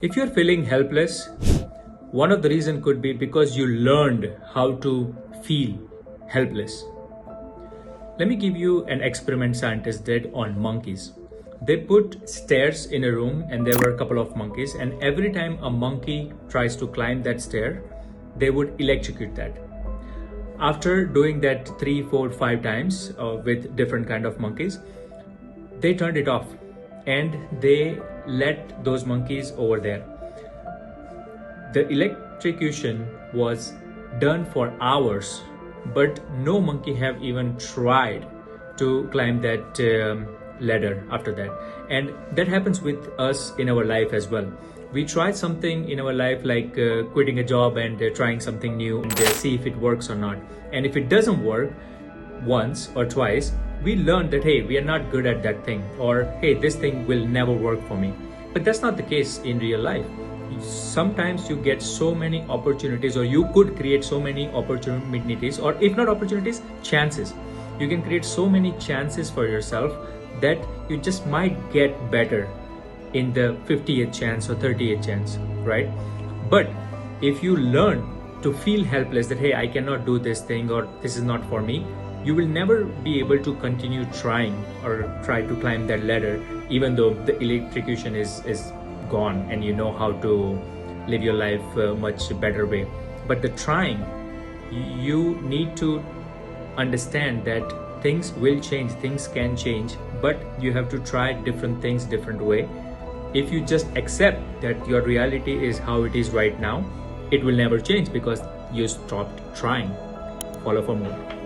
If you're feeling helpless, one of the reasons could be because you learned how to feel helpless. Let me give you an experiment scientists did on monkeys. They put stairs in a room and there were a couple of monkeys, and every time a monkey tries to climb that stair, they would electrocute that. After doing that 3, 4, 5 times with different kind of monkeys, they turned it off and they let those monkeys over there. The electrocution was done for hours, but no monkey have even tried to climb that ladder after that. And that happens with us in our life as well. We try something in our life like quitting a job and trying something new and see if it works or not. And if it doesn't work once or twice, we learn that, hey, we are not good at that thing, or hey, this thing will never work for me. But that's not the case in real life. Sometimes you get so many opportunities, or you could create so many opportunities, or if not opportunities, chances. You can create so many chances for yourself that you just might get better in the 50th chance or 30th chance, right? But if you learn to feel helpless that, hey, I cannot do this thing, or this is not for me, you will never be able to continue trying or try to climb that ladder, even though the electrocution is gone and you know how to live your life a much better way. But the trying, you need to understand that things will change, things can change, but you have to try different things different way. If you just accept that your reality is how it is right now, it will never change because you stopped trying. Follow for more.